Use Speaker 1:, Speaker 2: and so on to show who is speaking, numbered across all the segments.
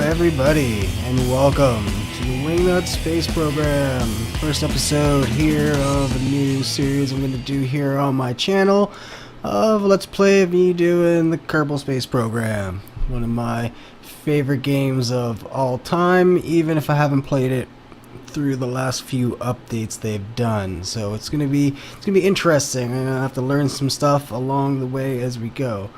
Speaker 1: everybody, and welcome to the Wingnut Space Program. First episode here of a new series I'm going to do here on my channel of Let's Play of me doing the Kerbal Space Program. One of my favorite games of all time, even if I haven't played it through the last few updates they've done. So it's gonna be interesting. I'm gonna have to learn some stuff along the way as we go.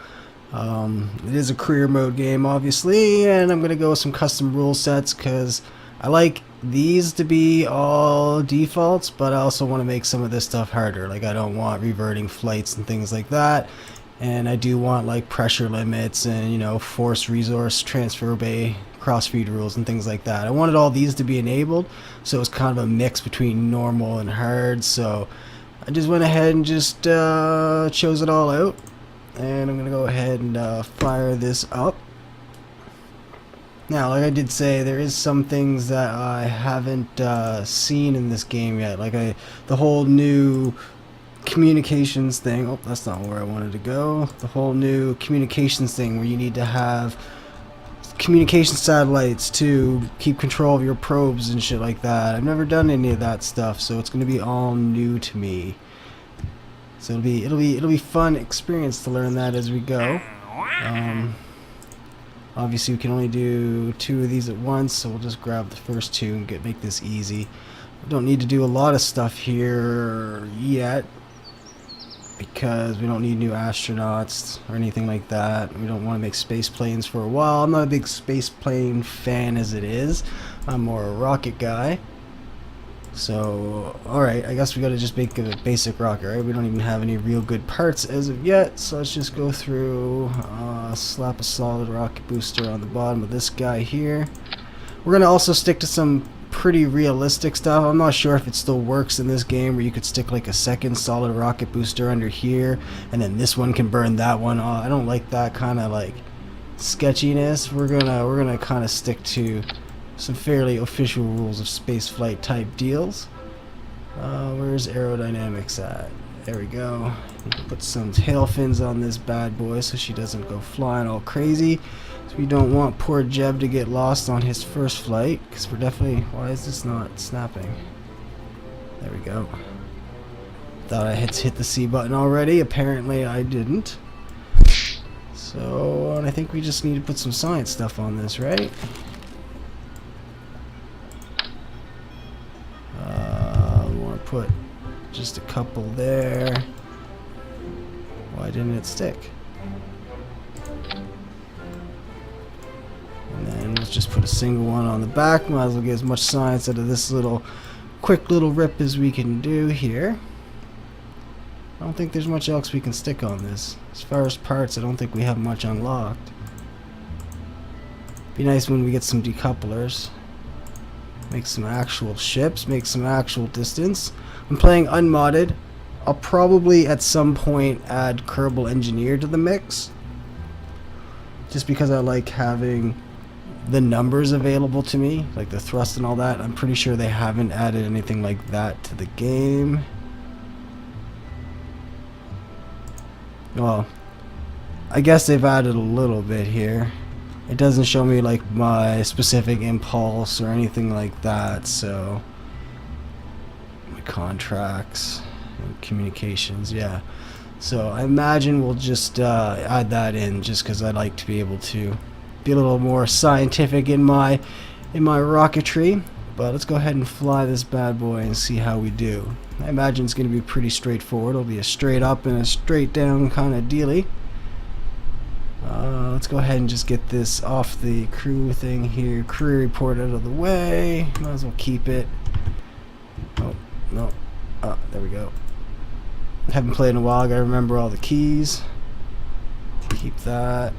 Speaker 1: It is a career mode game, obviously, and I'm gonna go with some custom rule sets because I like these to be all defaults, but I also want to make some of this stuff harder. Like, I don't want reverting flights and things like that, and I do want like pressure limits and, you know, force resource transfer bay crossfeed rules and things like that. I wanted all these to be enabled, so it's kind of a mix between normal and hard. So I just went ahead and just chose it all out, and I'm gonna go ahead and fire this up. Now, like I did say, there is some things that I haven't seen in this game yet, like the whole new communications thing. Oh, that's not where I wanted to go. The whole new communications thing where you need to have communication satellites to keep control of your probes and shit like that. I've never done any of that stuff, so it's going to be all new to me. So it'll be fun experience to learn that as we go. Obviously we can only do 2 of these at once, so we'll just grab the first 2 and make this easy. We don't need to do a lot of stuff here yet, because we don't need new astronauts or anything like that. We don't want to make space planes for a while. I'm not a big space plane fan as it is. I'm more a rocket guy. So, alright, I guess we gotta just make a basic rocket, right? We don't even have any real good parts as of yet, so let's just go through, slap a solid rocket booster on the bottom of this guy here. We're gonna also stick to some pretty realistic stuff. I'm not sure if it still works in this game where you could stick like a second solid rocket booster under here, and then this one can burn that one off. I don't like that kind of like sketchiness. We're gonna kind of stick to some fairly official rules of space flight type deals. Where's aerodynamics at? There we go. Put some tail fins on this bad boy so she doesn't go flying all crazy. So we don't want poor Jeb to get lost on his first flight, because we're definitely... Why is this not snapping? There we go. Thought I had hit the C button already. Apparently I didn't. So, and I think we just need to put some science stuff on this, right? Put just a couple there. Why didn't it stick? And then let's just put a single one on the back. Might as well get as much science out of this quick little rip as we can do here. I don't think there's much else we can stick on this. As far as parts, I don't think we have much unlocked. Be nice when we get some decouplers. Make some actual ships, make some actual distance. I'm playing unmodded. I'll probably at some point add Kerbal Engineer to the mix, just because I like having the numbers available to me, like the thrust and all that. I'm pretty sure they haven't added anything like that to the game. Well, I guess they've added a little bit here. It doesn't show me like my specific impulse or anything like that, so my contracts and communications, yeah. So I imagine we'll just add that in, just because I like to be able to be a little more scientific in my rocketry. But let's go ahead and fly this bad boy and see how we do. I imagine it's going to be pretty straightforward. It'll be a straight up and a straight down kind of dealy. Let's go ahead and just get this off the crew thing here. Crew report out of the way. Might as well keep it. Oh, no. There we go. Haven't played in a while. Gotta remember all the keys. Keep that.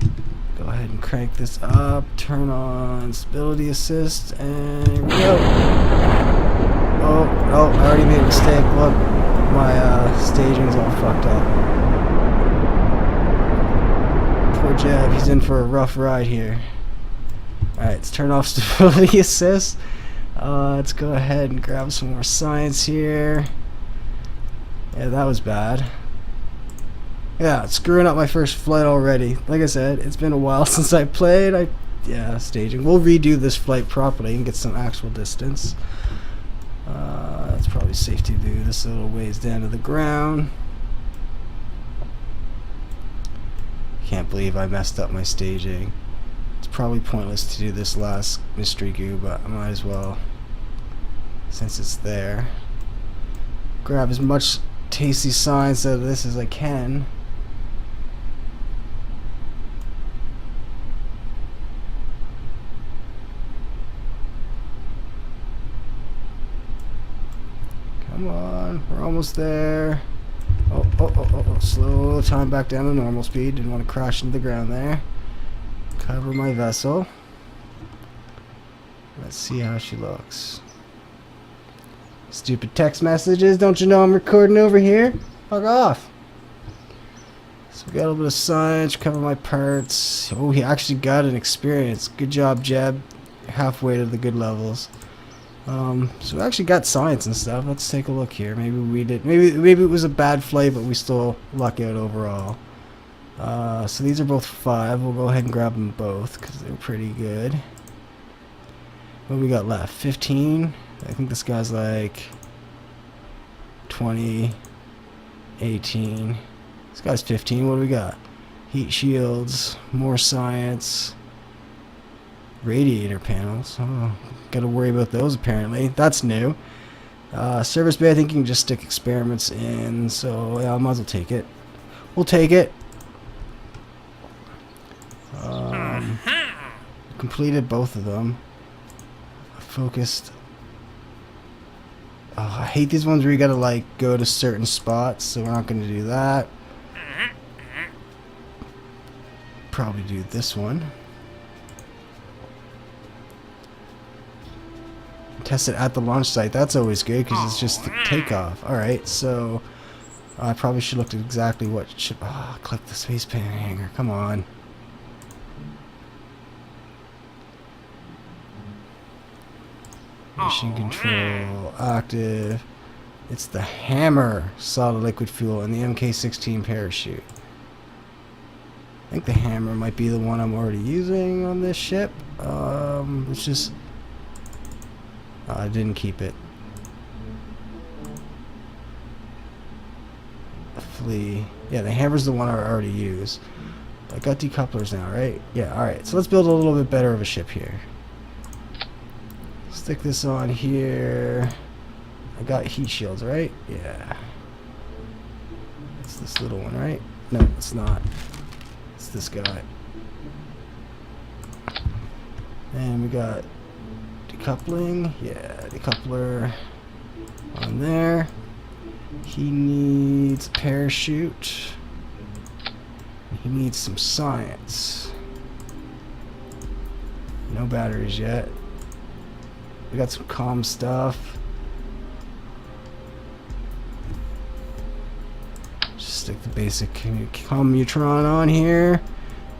Speaker 1: Go ahead and crank this up. Turn on stability assist. And here we go. Oh, I already made a mistake. Look, my staging's all fucked up. Poor Jeb, he's in for a rough ride here. Alright, let's turn off stability assist. Let's go ahead and grab some more science here. Yeah, that was bad. Yeah, it's screwing up my first flight already. Like I said, it's been a while since I played. I yeah, staging. We'll redo this flight properly and get some actual distance. It's probably safe to do this a little ways down to the ground. Can't believe I messed up my staging. It's probably pointless to do this last mystery goo, but I might as well, since it's there. Grab as much tasty science out of this as I can. Come on, we're almost there. Oh, slow time back down to normal speed. Didn't want to crash into the ground there. Cover my vessel. Let's see how she looks. Stupid text messages. Don't you know I'm recording over here? Fuck off. So we got a little bit of science. Cover my parts. Oh, he actually got an experience. Good job, Jeb. Halfway to the good levels. So we actually got science and stuff. Let's take a look here. Maybe we did. Maybe it was a bad flight, but we still luck out overall. So these are both 5. We'll go ahead and grab them both because they're pretty good. What do we got left? 15. I think this guy's like 20, 18. This guy's 15. What do we got? Heat shields, more science. Radiator panels. Oh, gotta worry about those apparently. That's new. Service bay, I think you can just stick experiments in, so yeah, I might as well take it. We'll take it. Completed both of them. Focused. Oh, I hate these ones where you gotta like go to certain spots, so we're not gonna do that. Probably do this one. Test it at the launch site. That's always good because it's just the takeoff. Alright, so I probably should look at exactly what should. Oh, click the space pan hanger. Come on. Mission control active. It's the hammer solid liquid fuel and the MK16 parachute. I think the hammer might be the one I'm already using on this ship. It's just I didn't keep it. Flea. Yeah, the hammer's the one I already used. I got decouplers now, right? Yeah, alright. So let's build a little bit better of a ship here. Stick this on here. I got heat shields, right? Yeah. It's this little one, right? No, it's not. It's this guy. And we got decoupling. Yeah, decoupler on there. He needs a parachute. He needs some science. No batteries yet. We got some comm stuff. Just stick the basic commutron on here.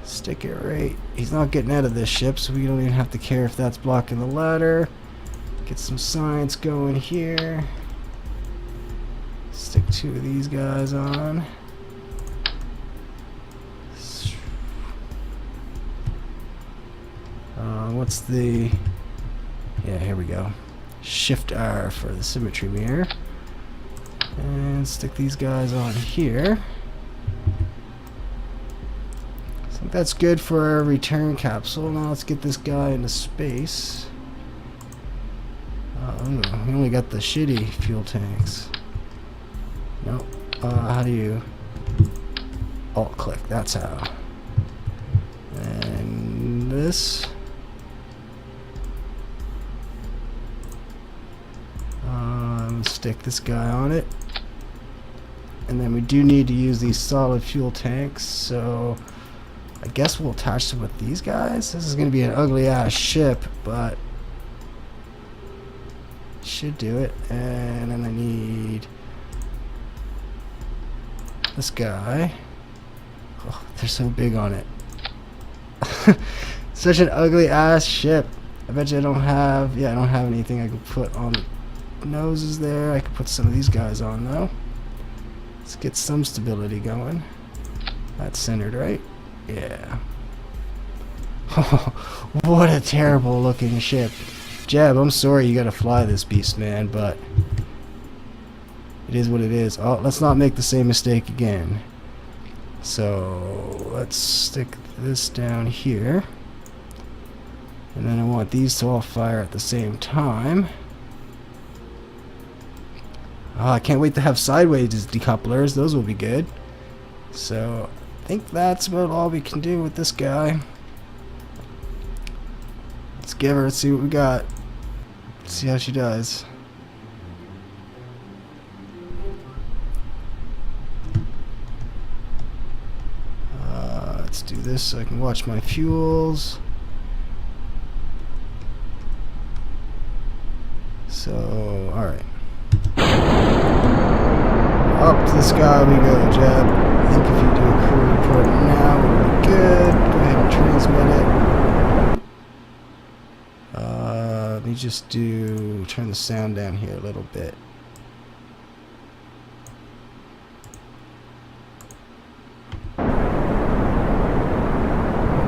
Speaker 1: Stick it right. He's not getting out of this ship, so we don't even have to care if that's blocking the ladder. Get some science going here. Stick 2 of these guys on. What's the... Yeah, here we go. Shift R for the symmetry mirror. And stick these guys on here. So that's good for our return capsule. Now let's get this guy into space. We only got the shitty fuel tanks. Nope. How do you... Alt click, that's how. And this... stick this guy on it, and then we do need to use these solid fuel tanks, so I guess we'll attach them with these guys. This is going to be an ugly ass ship, but should do it. And then I need this guy. Oh, they're so big on it. Such an ugly ass ship. I bet you I don't have anything I can put on the noses there. I can put some of these guys on though. Let's get some stability going. That's centered, right? Yeah. What a terrible looking ship. Jeb, I'm sorry you gotta fly this beast, man, but it is what it is. Oh, let's not make the same mistake again. So let's stick this down here. And then I want these to all fire at the same time. Oh, I can't wait to have sideways decouplers. Those will be good. So I think that's about all we can do with this guy. Let's give her, let's see what we got. See how she does. Let's do this so I can watch my fuels. So, alright. Up to the sky we go, Jeb. I think if you do a crew report now, it'll be good. Go ahead and transmit it. Let me just turn the sound down here a little bit.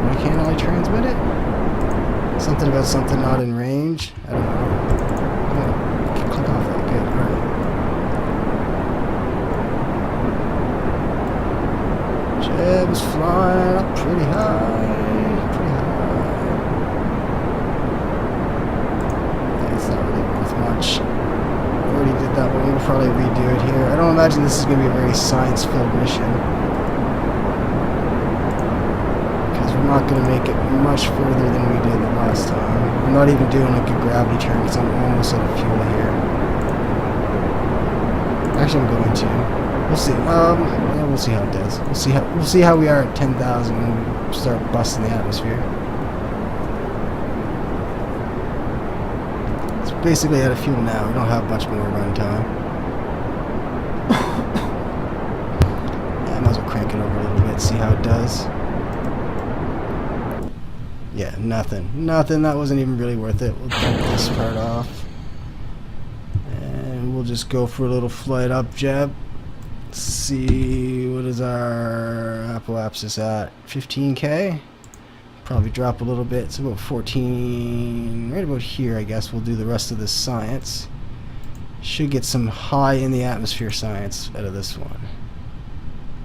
Speaker 1: Why can't I transmit it? Something about something not in range? I don't know. Click off that. Good. Alright. Jeb's flying up pretty high. Pretty high. It's not really worth much. Already did that one. We'll probably redo it here. I don't imagine this is going to be a very science-filled mission. Because we're not going to make it much further than we did the last time. I'm not even doing like a gravity turn because I'm almost out of fuel here. Actually, I'm going to. We'll see. Yeah, we'll see how it does. We'll see how we are at 10,000 when we start busting the atmosphere. It's basically out of fuel now. We don't have much more run time. Yeah, I might as well crank it over a little bit, see how it does. Yeah, nothing. Nothing. That wasn't even really worth it. We'll dump this part off. And we'll just go for a little flight up, Jeb. See, what is our apoapsis at? 15K? Probably drop a little bit. It's about 14. Right about here, I guess. We'll do the rest of this science. Should get some high in the atmosphere science out of this one.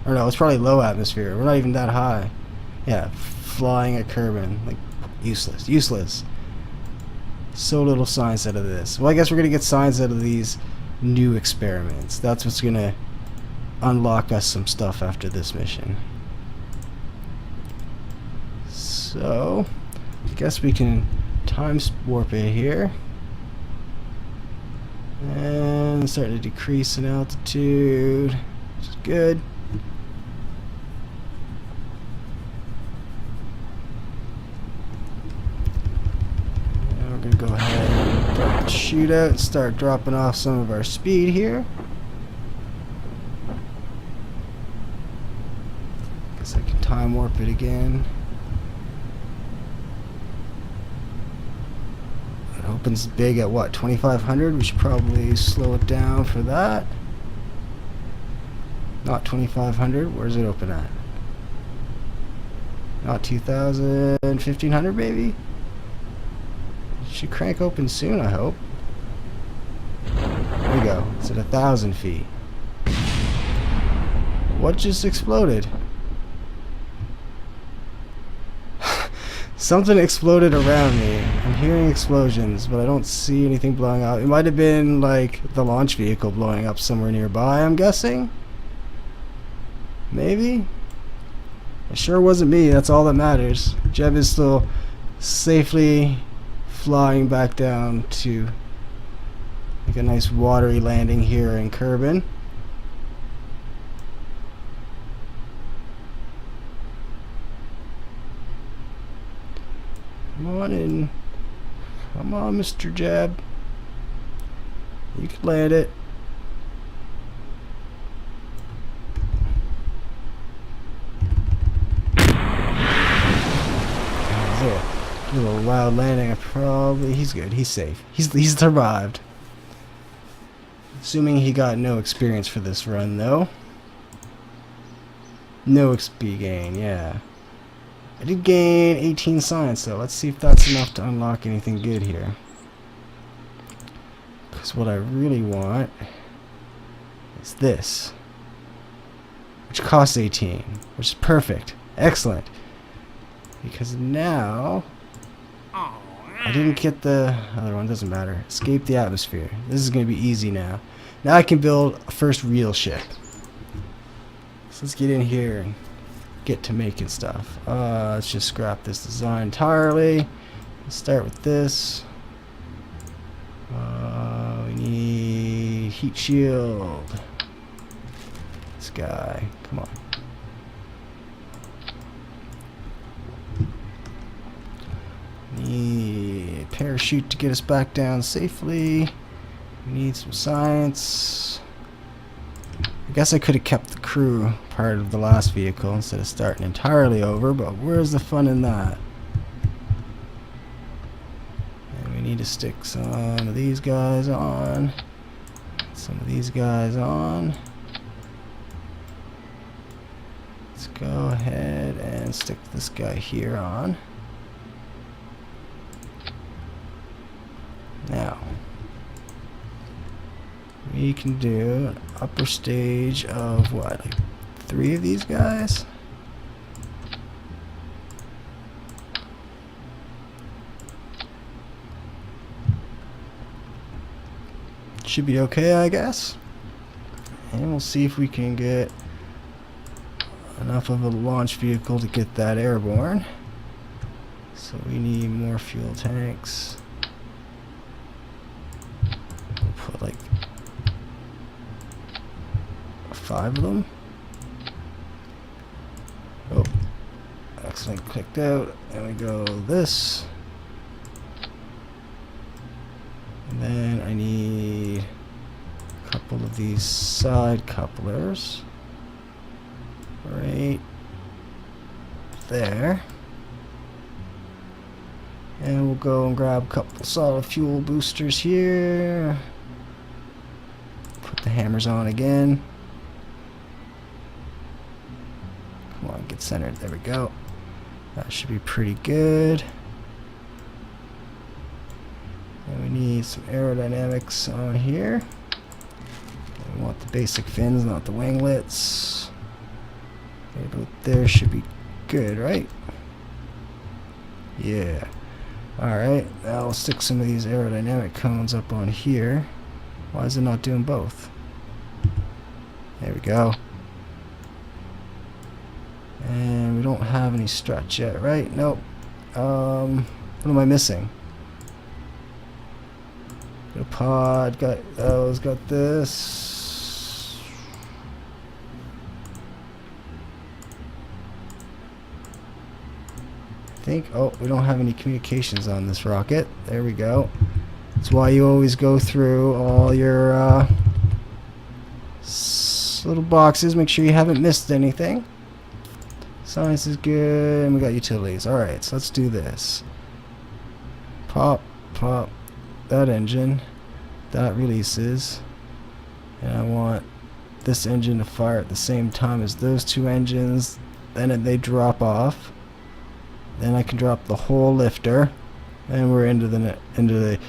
Speaker 1: Or no, it's probably low atmosphere. We're not even that high. Yeah, flying at Kerbin. Like, useless. Useless. So little science out of this. Well, I guess we're going to get science out of these new experiments. That's what's going to unlock us some stuff after this mission. So, I guess we can time warp it here. And start to decrease in altitude, which is good. And we're going to go ahead and drop the shootout and start dropping off some of our speed here. Guess I can time warp it again. It opens big at what, 2,500? We should probably slow it down for that. Not 2,500. Where's it open at? Not 2,000, 1,500 maybe? It should crank open soon, I hope. There we go. It's at 1,000 feet. What just exploded? Something exploded around me. I'm hearing explosions, but I don't see anything blowing up. It might have been like the launch vehicle blowing up somewhere nearby, I'm guessing. Maybe? It sure wasn't me, that's all that matters. Jeb is still safely flying back down to make a nice watery landing here in Kerbin. Come on in. Come on, Mr. Jeb. You can land it. A little loud landing. He's good. He's safe. He's survived. Assuming he got no experience for this run, though. No XP gain, yeah. I did gain 18 science though. Let's see if that's enough to unlock anything good here. Because what I really want is this, which costs 18, which is perfect. Excellent. Because now I didn't get the other one, doesn't matter. Escape the atmosphere. This is going to be easy now. Now I can build a first real ship. So let's get in here and get to making stuff. Let's just scrap this design entirely. Let's start with this. We need heat shield. This guy, come on. Need a parachute to get us back down safely. We need some science. I guess I could have kept the crew part of the last vehicle instead of starting entirely over, but where's the fun in that? And we need to stick some of these guys on. Some of these guys on. Let's go ahead and stick this guy here on. Now, we can do an upper stage of what, like 3 of these guys? Should be okay, I guess. And we'll see if we can get enough of a launch vehicle to get that airborne. So we need more fuel tanks. We'll put like 5 of them. Oh, excellent, clicked out. And we go this. And then I need a couple of these side couplers. Right there. And we'll go and grab a couple solid fuel boosters here. Put the hammers on again. Come on, get centered. There we go. That should be pretty good. And we need some aerodynamics on here. We want the basic fins, not the winglets. Okay, about there should be good, right? Yeah. Alright, now we'll stick some of these aerodynamic cones up on here. Why is it not doing both? There we go. And we don't have any struts yet, right? Nope. What am I missing? Got a pod, got those, got this. I think, oh, we don't have any communications on this rocket. There we go. That's why you always go through all your little boxes. Make sure you haven't missed anything. Science is good, and we got utilities. Alright, so let's do this. Pop, pop. That engine, that releases, and I want this engine to fire at the same time as those 2 engines. Then they drop off. Then I can drop the whole lifter, and we're into the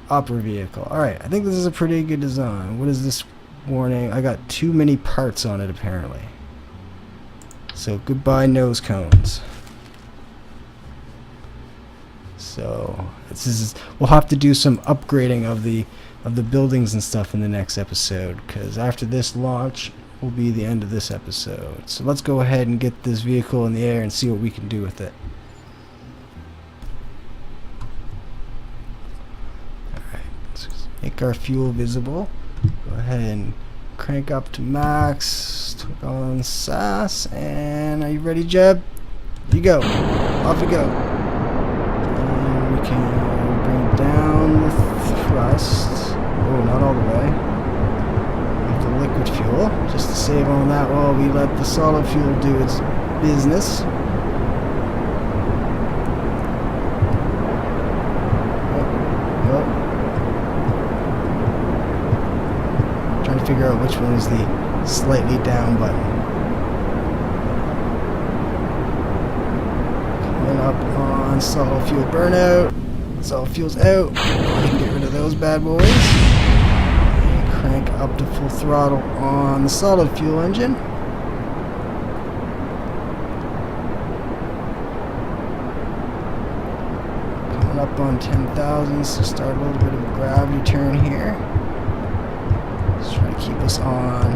Speaker 1: upper vehicle. All right, I think this is a pretty good design. What is this warning? I got too many parts on it apparently. So goodbye nose cones. So we'll have to do some upgrading of the buildings and stuff in the next episode, because after this launch will be the end of this episode. So let's go ahead and get this vehicle in the air and see what we can do with it. Alright, let's make our fuel visible. Go ahead and crank up to max. Click on SAS, and are you ready, Jeb? You go. Off you go. Can bring down the thrust. Oh, not all the way. With the liquid fuel, just to save on that while we let the solid fuel do its business. Trying to figure out which one is the slightly down button. on solid fuel burnout. Solid fuel's out. Go ahead and get rid of those bad boys. And crank up to full throttle on the solid fuel engine. Coming up on 10,000, so start a little bit of a gravity turn here. Just trying to keep us on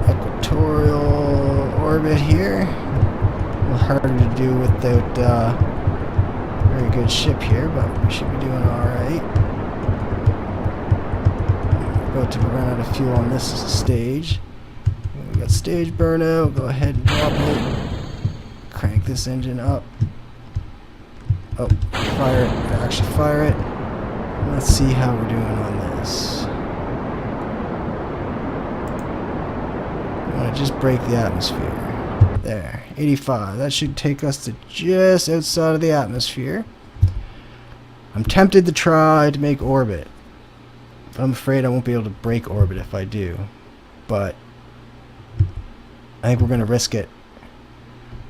Speaker 1: equatorial orbit here. A little harder to do without a very good ship here, but we should be doing alright. We're about to run out of fuel on this stage. We got stage burnout. Go ahead and drop it. Crank this engine up. Oh, fire it. Actually fire it. Let's see how we're doing on this. I want to just break the atmosphere. There, 85. That should take us to just outside of the atmosphere. I'm tempted to try to make orbit, but I'm afraid I won't be able to break orbit if I do. But I think we're going to risk it.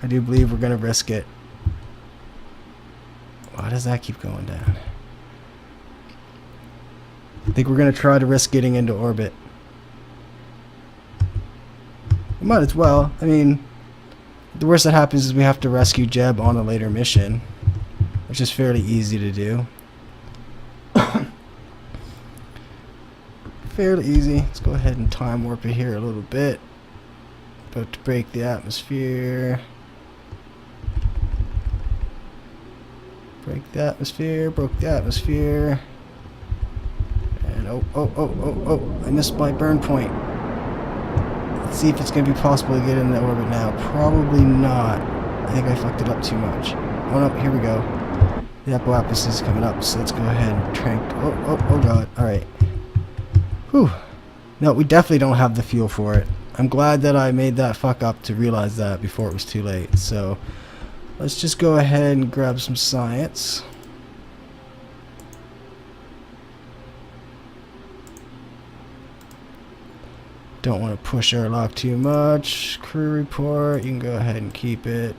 Speaker 1: I do believe we're going to risk it. Why does that keep going down? I think we're going to try to risk getting into orbit. We might as well. I mean, the worst that happens is we have to rescue Jeb on a later mission, which is fairly easy to do. Fairly easy. Let's go ahead and time warp it here a little bit. About to break the atmosphere. Break the atmosphere. Broke the atmosphere. And oh, I missed my burn point. Let's see if it's going to be possible to get into orbit now. Probably not. I think I fucked it up too much. Oh no, here we go. The apoapsis is coming up, so let's go ahead and trank. Oh god. Alright. Whew. No, we definitely don't have the fuel for it. I'm glad that I made that fuck up to realize that before it was too late. So, let's just go ahead and grab some science. Don't want to push our lock too much. Crew report, you can go ahead and keep it.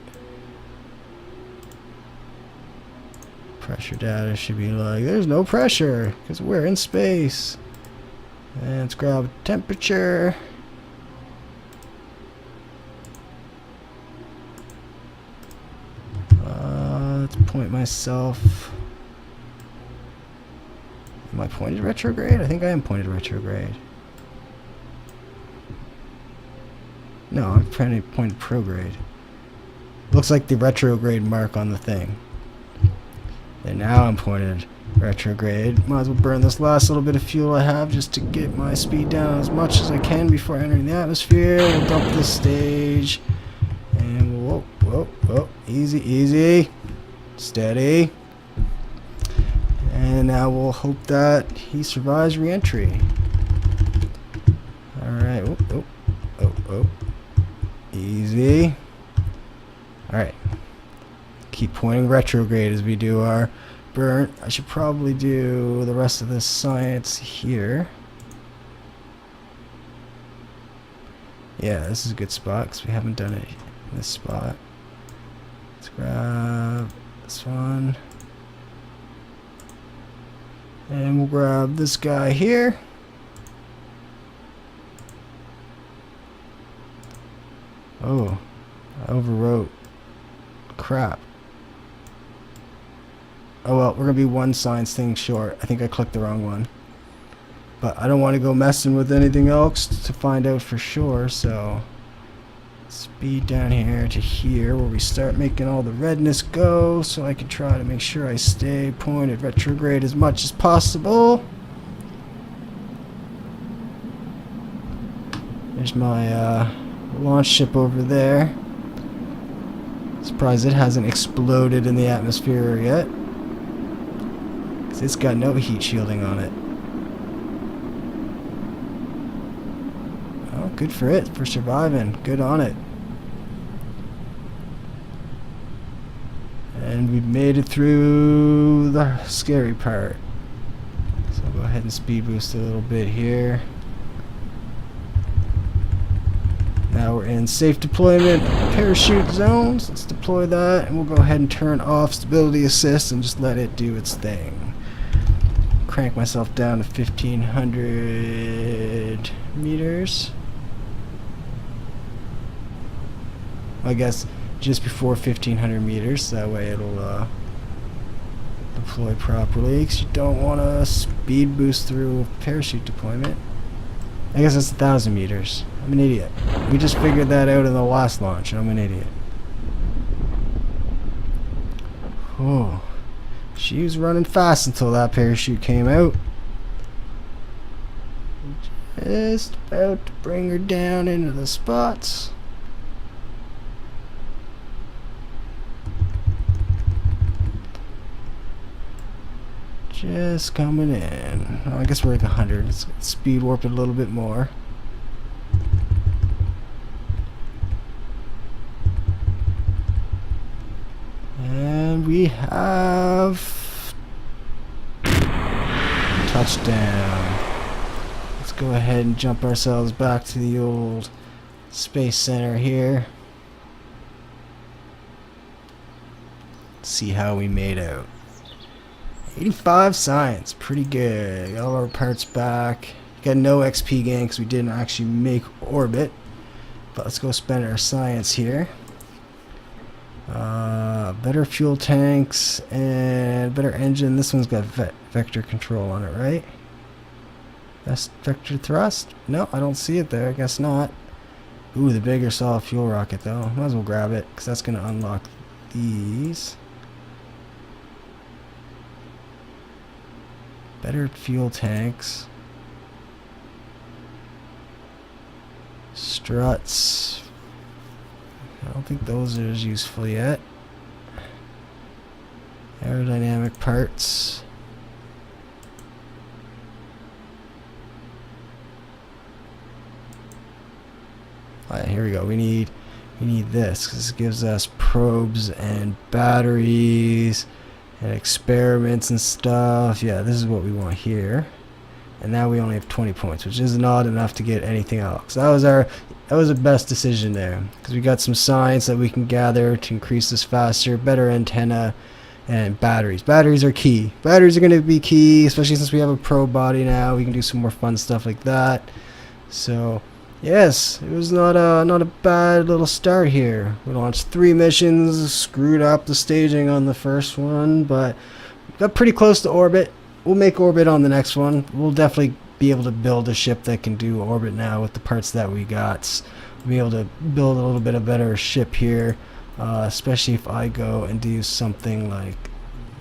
Speaker 1: Pressure data should be like, there's no pressure because we're in space. And let's grab temperature. Let's point myself. Am I pointed retrograde? I think I am pointed retrograde. No, I'm pointed prograde. Looks like the retrograde mark on the thing. And now I'm pointed retrograde. Might as well burn this last little bit of fuel I have just to get my speed down as much as I can before entering the atmosphere. We'll dump this stage. And whoa. Easy. Steady. And now we'll hope that he survives re-entry. Alright. Oh. Easy. Alright. Keep pointing retrograde as we do our burn. I should probably do the rest of this science here. Yeah, this is a good spot because we haven't done it in this spot. Let's grab this one. And we'll grab this guy here. Oh, I overwrote. Crap. Oh well, we're gonna be one science thing short. I think I clicked the wrong one. But I don't want to go messing with anything else to find out for sure, so speed down here to here where we start making all the redness go so I can try to make sure I stay pointed retrograde as much as possible. There's my launch ship over there. Surprised it hasn't exploded in the atmosphere yet. Because it's got no heat shielding on it. Oh, good for it for surviving. Good on it. And we've made it through the scary part. So I'll go ahead and speed boost a little bit here. Now we're in safe deployment parachute zones. Let's deploy that, and we'll go ahead and turn off stability assist and just let it do its thing. Crank myself down to 1500 meters. I guess just before 1500 meters, that way it'll deploy properly, because you don't want to speed boost through parachute deployment. I guess that's 1000 meters. I'm an idiot. We just figured that out in the last launch. I'm an idiot. Oh, she was running fast until that parachute came out. Just about to bring her down into the spots. Just coming in. Oh, I guess we're at 100. Let's speed warp it a little bit more. And we have touchdown. Let's go ahead and jump ourselves back to the old space center here. See how we made out. 85 science, pretty good. Got all our parts back. Got no XP gain because we didn't actually make orbit. But let's go spend our science here. Better fuel tanks and better engine. This one's got vector control on it, right? Best vector thrust? No, I don't see it there. I guess not. Ooh, the bigger solid fuel rocket though. Might as well grab it because that's going to unlock these. Better fuel tanks. Struts. I don't think those are as useful yet. Aerodynamic parts. Alright, here we go. We need this because this gives us probes and batteries and experiments and stuff. Yeah, this is what we want here. And now we only have 20 points, which is not enough to get anything else. That was the best decision there, because we got some science that we can gather to increase this faster, better antenna, and batteries. Batteries are key. Batteries are going to be key, especially since we have a pro body now. We can do some more fun stuff like that. So yes, it was not a bad little start here. We launched 3 missions, screwed up the staging on the first one, but got pretty close to orbit. We'll make orbit on the next one. We'll definitely be able to build a ship that can do orbit now with the parts that we got. We'll be able to build a little bit of better ship here, especially if I go and do something like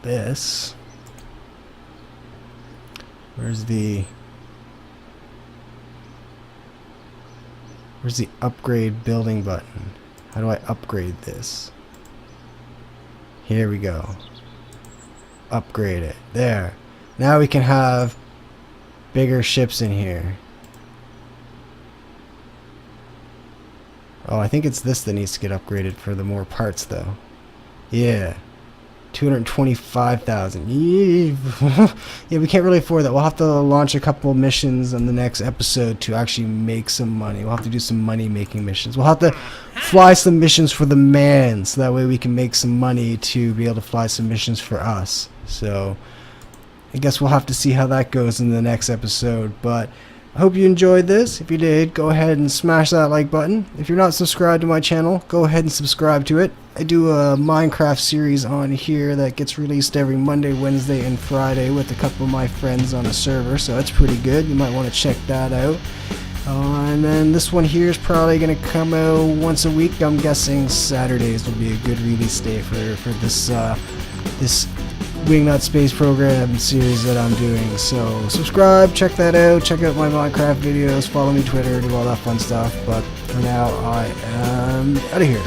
Speaker 1: this. Where's the upgrade building button? How do I upgrade this? Here we go. Upgrade it. There. Now we can have bigger ships in here. Oh, I think it's this that needs to get upgraded for the more parts though. Yeah. 225,000. Yeah, we can't really afford that. We'll have to launch a couple missions on the next episode to actually make some money. We'll have to do some money making missions. We'll have to fly some missions for the man, so that way we can make some money to be able to fly some missions for us. So I guess we'll have to see how that goes in the next episode. But I hope you enjoyed this. If you did, go ahead and smash that like button. If you're not subscribed to my channel, go ahead and subscribe to it. I do a Minecraft series on here that gets released every Monday, Wednesday, and Friday with a couple of my friends on a server, so that's pretty good. You might want to check that out. And then this one here is probably going to come out once a week. I'm guessing Saturdays will be a good release day for this Wingnut space program series that I'm doing. So subscribe, check that out, check out my Minecraft videos, follow me Twitter, do all that fun stuff. But for now, I am out of here.